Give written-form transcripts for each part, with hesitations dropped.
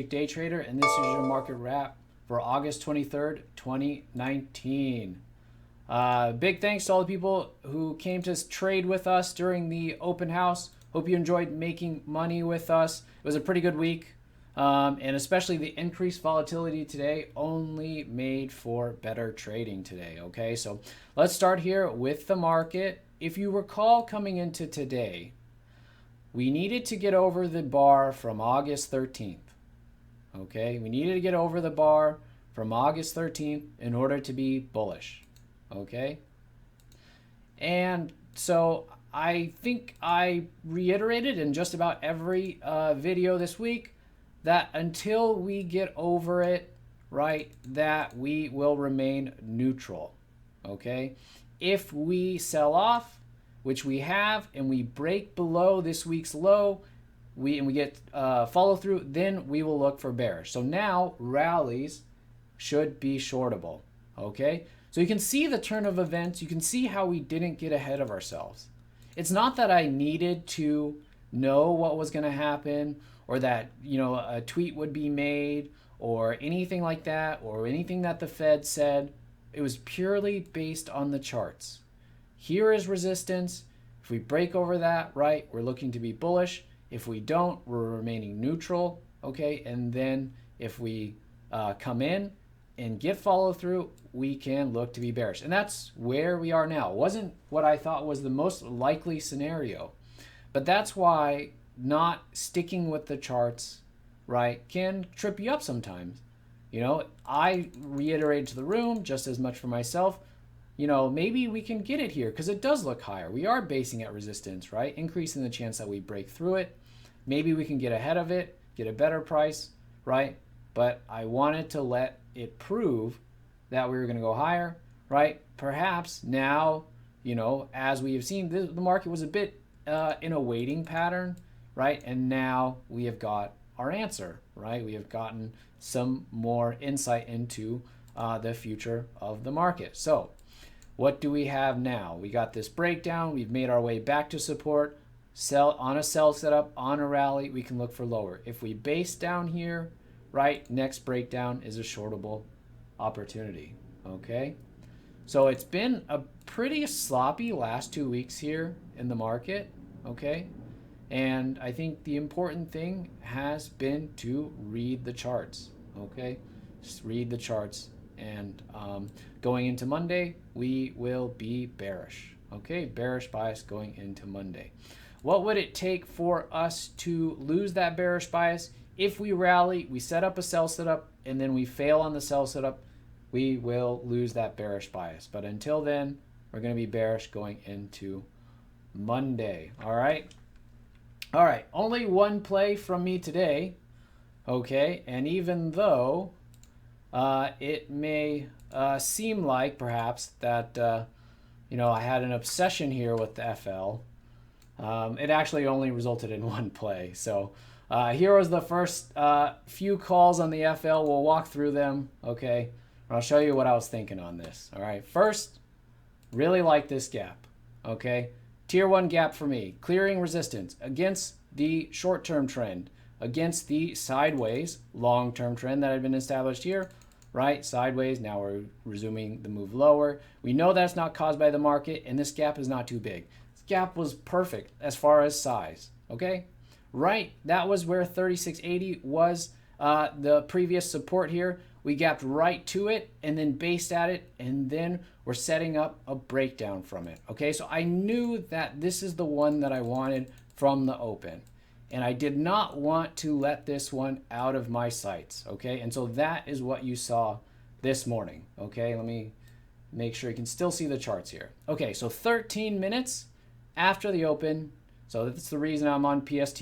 Day Trader, and this is your market wrap for August 23rd, 2019. Big thanks to all the people who came to trade with us during the open house. Hope you enjoyed making money with us. It was a pretty good week, and especially the increased volatility today only made for better trading today. Okay, so let's start here with the market. If you recall coming into today, we needed to get over the bar from August 13th. Okay, we needed to get over the bar from August 13th in order to be bullish. Okay, and so I think I reiterated in just about every video this week that until we get over it, right, that we will remain neutral. Okay, if we sell off, which we have, and we break below this week's low, we get follow through, then we will look for bearish. So now rallies should be shortable. Okay, so you can see the turn of events. You can see how we didn't get ahead of ourselves. It's not that I needed to know what was going to happen, or that a tweet would be made, or anything like that, or anything that the Fed said. It was purely based on the charts. Here is resistance. If we break over that, right, we're looking to be bullish. If we don't, we're remaining neutral, okay? And then if we come in and get follow through, we can look to be bearish. And that's where we are now. It wasn't what I thought was the most likely scenario. But that's why not sticking with the charts, right, can trip you up sometimes. I reiterated to the room just as much for myself. Maybe we can get it here because it does look higher. We are basing at resistance, right? Increasing the chance that we break through it. Maybe we can get ahead of it, get a better price, right? But I wanted to let it prove that we were going to go higher, right? Perhaps now, as we have seen, the market was a bit in a waiting pattern, right? And now we have got our answer, right? We have gotten some more insight into the future of the market. So what do we have now? We got this breakdown. We've made our way back to support. Sell on a sell setup, on a rally, we can look for lower. If we base down here, right, next breakdown is a shortable opportunity. Okay, so it's been a pretty sloppy last 2 weeks here in the market. Okay, and I think the important thing has been to read the charts. Okay, just read the charts. And going into Monday, we will be bearish. Okay, bearish bias going into Monday. What would it take for us to lose that bearish bias? If we rally, we set up a sell setup, and then we fail on the sell setup, we will lose that bearish bias. But until then, we're going to be bearish going into Monday. All right. All right. Only one play from me today. Okay, and even though it may seem like perhaps that I had an obsession here with the FL. It actually only resulted in one play. So here was the first few calls on the FL. We'll walk through them, okay? And I'll show you what I was thinking on this. All right, first, really like this gap, okay? Tier 1 gap for me, clearing resistance against the short-term trend, against the sideways long-term trend that had been established here, right? Sideways, now we're resuming the move lower. We know that's not caused by the market, and this gap is not too big. This gap was perfect as far as size, okay? Right, that was where 3680 was the previous support here. We gapped right to it and then based at it, and then we're setting up a breakdown from it, okay? So I knew that this is the one that I wanted from the open. And I did not want to let this one out of my sights, okay? And so that is what you saw this morning, okay? Let me make sure you can still see the charts here. Okay, so 13 minutes after the open. So that's the reason I'm on PST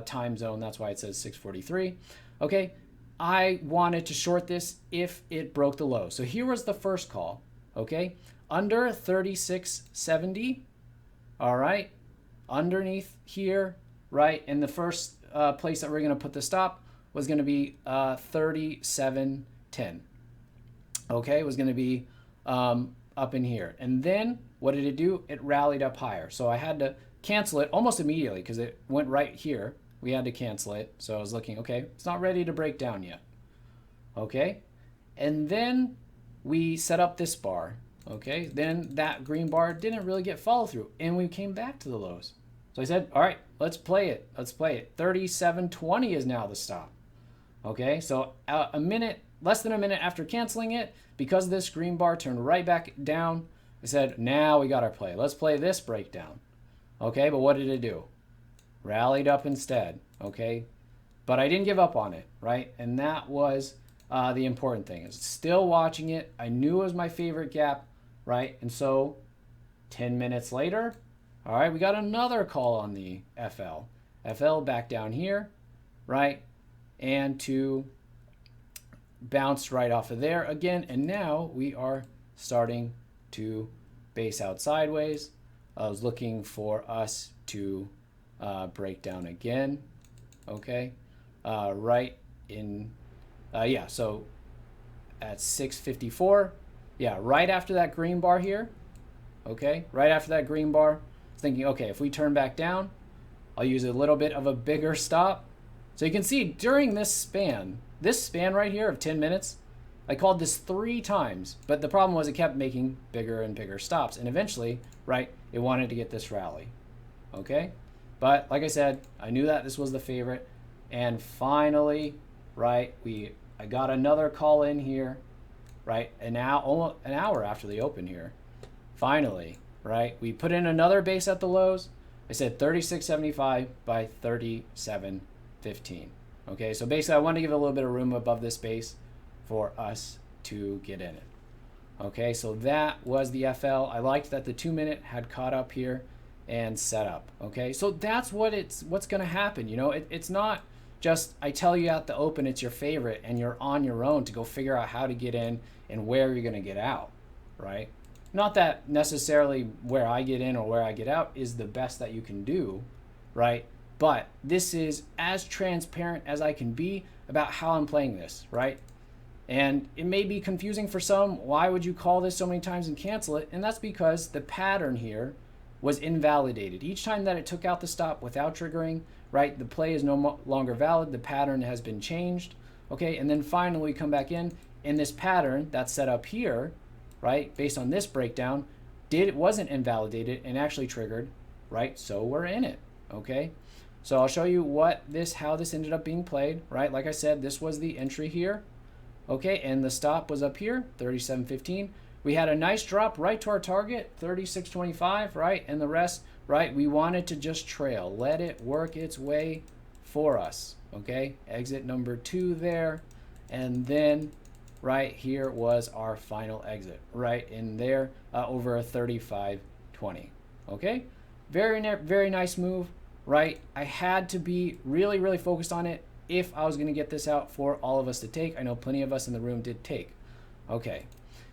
time zone. That's why it says 6:43. Okay, I wanted to short this if it broke the low. So here was the first call, okay? Under 3670, all right? Underneath here, right, and the first place that we're going to put the stop was going to be 3710. Okay, it was going to be up in here. And then what did it do? It rallied up higher. So I had to cancel it almost immediately because it went right here. we had to cancel it. So I was looking, okay, it's not ready to break down yet. Okay, and then we set up this bar. Okay, then that green bar didn't really get follow through, and we came back to the lows. So I said, all right, let's play it. Let's play it. 37.20 is now the stop. Okay, so a minute, less than a minute after canceling it, because this green bar turned right back down, I said, now we got our play. Let's play this breakdown. Okay, but what did it do? Rallied up instead. Okay, but I didn't give up on it, right? And that was the important thing. Is still watching it. I knew it was my favorite gap, right? And so 10 minutes later, all right, we got another call on the FL. FL back down here, right? And to bounce right off of there again. And now we are starting to base out sideways. I was looking for us to break down again. Okay. Right in, yeah, so at 6:54, yeah, right after that green bar here. Okay. Right after that green bar, thinking, okay, if we turn back down, I'll use a little bit of a bigger stop. So you can see during this span right here of 10 minutes, I called this 3 times, but the problem was it kept making bigger and bigger stops. And eventually, right, it wanted to get this rally. Okay? But like I said, I knew that this was the favorite. And finally, right, I got another call in here, right, almost an hour after the open here. Finally, right, we put in another base at the lows. I said 36.75 by 37.15. Okay, so basically I wanted to give a little bit of room above this base for us to get in it. Okay, so that was the FL. I liked that the 2 minute had caught up here and set up. Okay, so that's what's going to happen. You know, it's not just I tell you at the open it's your favorite and you're on your own to go figure out how to get in and where you're going to get out, right? Not that necessarily where I get in or where I get out is the best that you can do, right? But this is as transparent as I can be about how I'm playing this, right? And it may be confusing for some. Why would you call this so many times and cancel it? And that's because the pattern here was invalidated. Each time that it took out the stop without triggering, right, the play is no longer valid. The pattern has been changed, okay? And then finally we come back in this pattern that's set up here, right, based on this breakdown, wasn't invalidated and actually triggered, right? So we're in it, okay? So I'll show you how this ended up being played, right? Like I said, this was the entry here, okay? And the stop was up here, 37.15. We had a nice drop right to our target, 36.25, right? And the rest, right, we wanted to just trail, let it work its way for us, okay? Exit number 2 there. And then right here was our final exit, right in there, over a 35.20, okay? Very nice move, right? I had to be really, really focused on it if I was going to get this out for all of us to take. I know plenty of us in the room did take. Okay.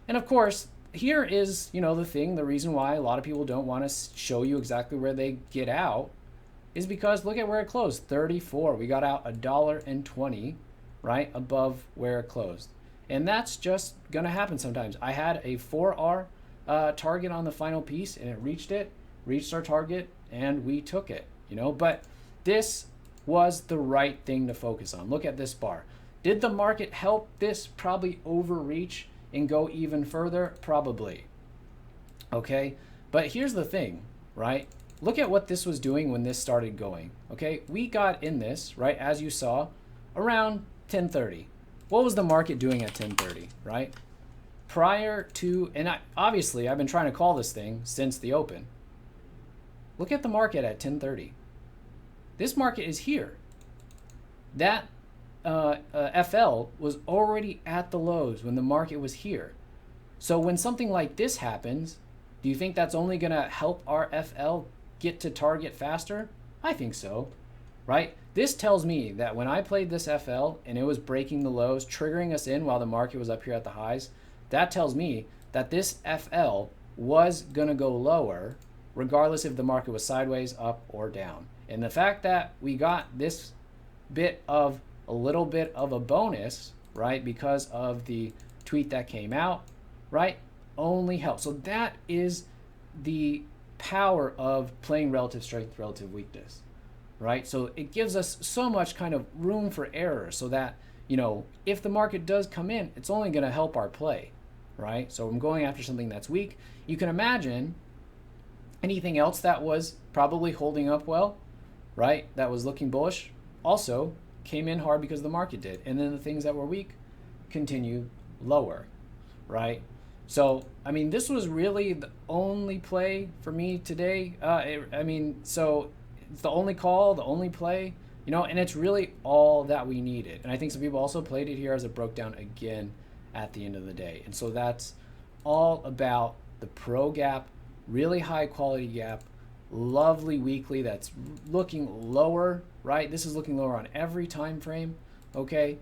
And of course, here is, the reason why a lot of people don't want to show you exactly where they get out is because look at where it closed, 34. We got out $1.20, right, above where it closed. And that's just going to happen sometimes. I had a 4R target on the final piece, and it reached our target, and we took it, But this was the right thing to focus on. Look at this bar. Did the market help this probably overreach and go even further? Probably. Okay, but here's the thing, right? Look at what this was doing when this started going. Okay, we got in this, right, as you saw, around 10:30. What was the market doing at 10:30, right? Prior to, and obviously I've been trying to call this thing since the open. Look at the market at 10:30. This market is here. That FL was already at the lows when the market was here. So when something like this happens, do you think that's only going to help our FL get to target faster? I think so, right? This tells me that when I played this FL and it was breaking the lows, triggering us in while the market was up here at the highs, that tells me that this FL was going to go lower regardless if the market was sideways, up, or down. And the fact that we got this a little bit of a bonus, right, because of the tweet that came out, right, only helps. So that is the power of playing relative strength, relative weakness. right? So it gives us so much kind of room for error so that, you know, if the market does come in, it's only going to help our play, right? So I'm going after something that's weak. You can imagine anything else that was probably holding up well, right? That was looking bullish also came in hard because the market did. And then the things that were weak continue lower, right? So, I mean, this was really the only play for me today. So it's the only call, the only play, you know, and it's really all that we needed. And I think some people also played it here as it broke down again at the end of the day. And so that's all about the pro gap, really high quality gap, lovely weekly that's looking lower, right? This is looking lower on every time frame, okay?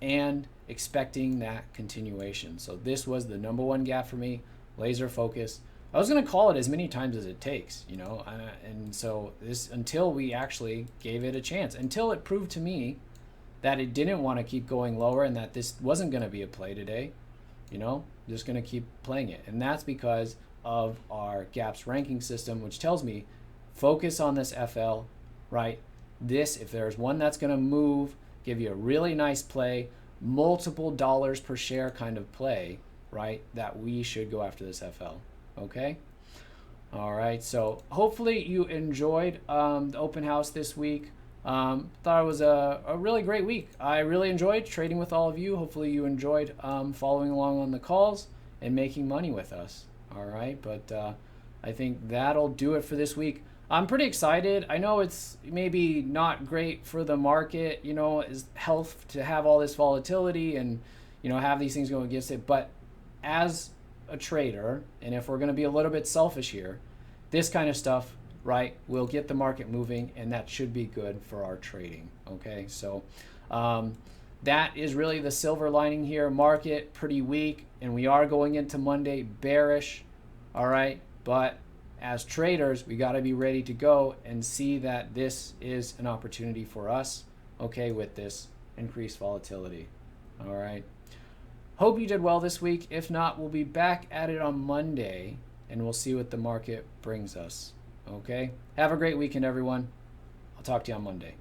And expecting that continuation. So this was the number one gap for me, laser focus. I was going to call it as many times as it takes, you know, and so this until we actually gave it a chance, until it proved to me that it didn't want to keep going lower and that this wasn't going to be a play today, you know, just going to keep playing it. And that's because of our gaps ranking system, which tells me focus on this FL, right? This, if there's one that's going to move, give you a really nice play, multiple dollars per share kind of play, right? That we should go after this FL. Okay. All right. So hopefully you enjoyed the open house this week. Thought it was a really great week. I really enjoyed trading with all of you. Hopefully you enjoyed following along on the calls and making money with us. All right. But I think that'll do it for this week. I'm pretty excited. I know it's maybe not great for the market, you know, is health to have all this volatility and, you know, have these things go against it. But as a trader, and if we're going to be a little bit selfish here, this kind of stuff, right, will get the market moving, and that should be good for our trading. Okay, so that is really the silver lining here. Market pretty weak, and we are going into Monday bearish. All right, but as traders, we got to be ready to go and see that this is an opportunity for us, okay, with this increased volatility. All right. Hope you did well this week. If not, we'll be back at it on Monday, and we'll see what the market brings us. Okay? Have a great weekend, everyone. I'll talk to you on Monday.